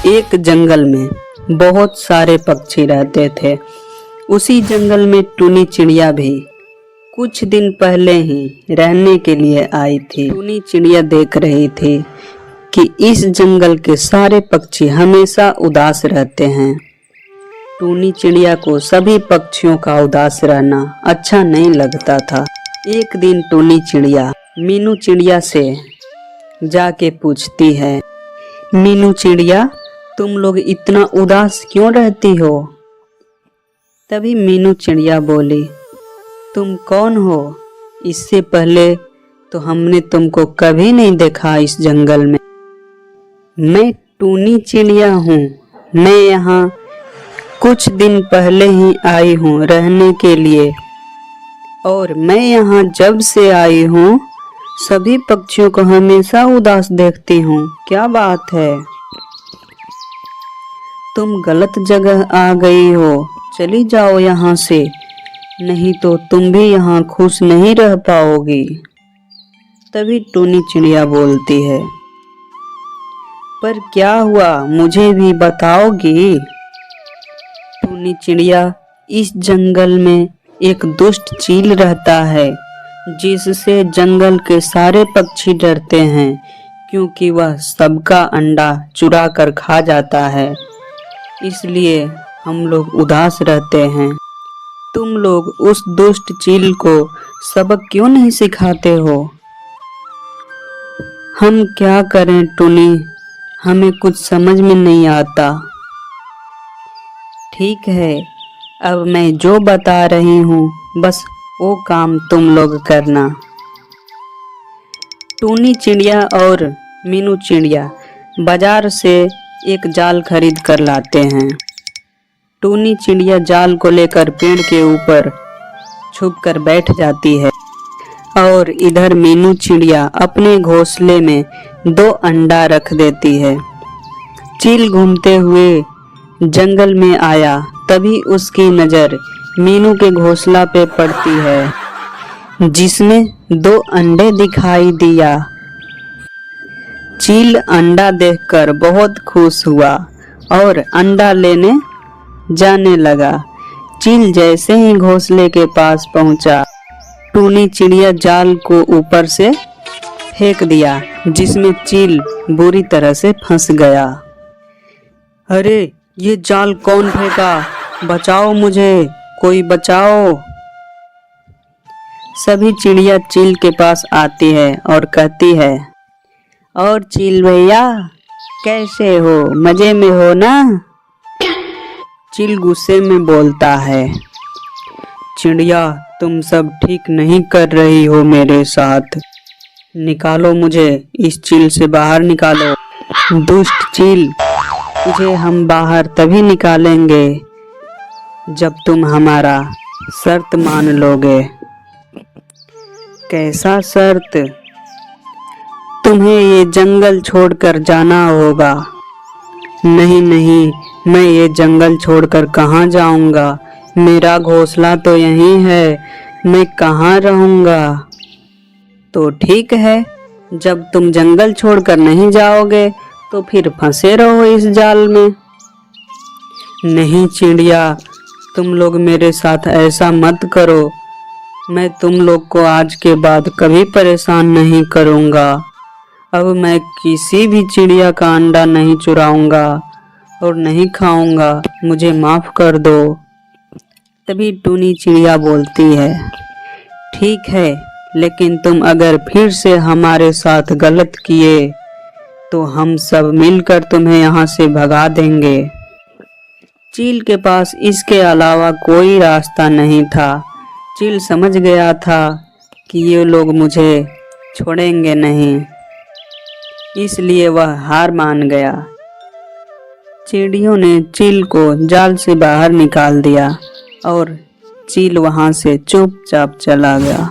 एक जंगल में बहुत सारे पक्षी रहते थे। उसी जंगल में टुनी चिड़िया भी कुछ दिन पहले ही रहने के लिए आई थी। टुनी चिड़िया देख रही थी कि इस जंगल के सारे पक्षी हमेशा उदास रहते हैं। टुनी चिड़िया को सभी पक्षियों का उदास रहना अच्छा नहीं लगता था। एक दिन टुनी चिड़िया मीनू चिड़िया से जाके पूछती है, मीनू चिड़िया, तुम लोग इतना उदास क्यों रहती हो? तभी मीनू चिड़िया बोली, तुम कौन हो? इससे पहले तो हमने तुमको कभी नहीं देखा इस जंगल में। मैं टुनी चिड़िया हूँ। मैं यहाँ कुछ दिन पहले ही आई हूँ रहने के लिए, और मैं यहाँ जब से आई हूँ सभी पक्षियों को हमेशा उदास देखती हूँ। क्या बात है? तुम गलत जगह आ गई हो, चली जाओ यहाँ से, नहीं तो तुम भी यहाँ खुश नहीं रह पाओगी। तभी टुनी चिड़िया बोलती है, पर क्या हुआ, मुझे भी बताओगी? टुनी चिड़िया, इस जंगल में एक दुष्ट चील रहता है जिससे जंगल के सारे पक्षी डरते हैं, क्योंकि वह सबका अंडा चुरा कर खा जाता है। इसलिए हम लोग उदास रहते हैं। तुम लोग उस दुष्ट चील को सबक क्यों नहीं सिखाते हो? हम क्या करें टुनी, हमें कुछ समझ में नहीं आता। ठीक है, अब मैं जो बता रही हूँ बस वो काम तुम लोग करना। टुनी चिड़िया और मीनू चिड़िया बाजार से एक जाल खरीद कर लाते हैं। टुनी चिड़िया जाल को लेकर पेड़ के ऊपर छुप कर बैठ जाती है, और इधर मीनू चिड़िया अपने घोंसले में 2 अंडा रख देती है। चील घूमते हुए जंगल में आया, तभी उसकी नज़र मीनू के घोंसला पे पड़ती है जिसमें 2 अंडे दिखाई दिया। चील अंडा देखकर बहुत खुश हुआ और अंडा लेने जाने लगा। चील जैसे ही घोंसले के पास पहुंचा, टुनी चिड़िया जाल को ऊपर से फेंक दिया, जिसमें चील बुरी तरह से फंस गया। अरे, ये जाल कौन फेंका? बचाओ मुझे, कोई बचाओ। सभी चिड़िया चील के पास आती है और कहती है, और चील भैया कैसे हो, मजे में हो ना? चील गुस्से में बोलता है, चिड़िया तुम सब ठीक नहीं कर रही हो मेरे साथ। निकालो मुझे, इस चील से बाहर निकालो। दुष्ट चील, तुझे हम बाहर तभी निकालेंगे जब तुम हमारा शर्त मान लोगे। कैसा शर्त? तुम्हें ये जंगल छोड़कर जाना होगा। नहीं नहीं, मैं ये जंगल छोड़कर कहाँ जाऊंगा? मेरा घोंसला तो यहीं है, मैं कहाँ रहूंगा? तो ठीक है, जब तुम जंगल छोड़कर नहीं जाओगे तो फिर फंसे रहो इस जाल में। नहीं चिड़िया, तुम लोग मेरे साथ ऐसा मत करो। मैं तुम लोग को आज के बाद कभी परेशान नहीं करूँगा। अब मैं किसी भी चिड़िया का अंडा नहीं चुराऊंगा और नहीं खाऊंगा, मुझे माफ़ कर दो। तभी टुनी चिड़िया बोलती है, ठीक है, लेकिन तुम अगर फिर से हमारे साथ गलत किए तो हम सब मिलकर तुम्हें यहाँ से भगा देंगे। चील के पास इसके अलावा कोई रास्ता नहीं था। चील समझ गया था कि ये लोग मुझे छोड़ेंगे नहीं, इसलिए वह हार मान गया। चिड़ियों ने चील को जाल से बाहर निकाल दिया और चील वहां से चुपचाप चला गया।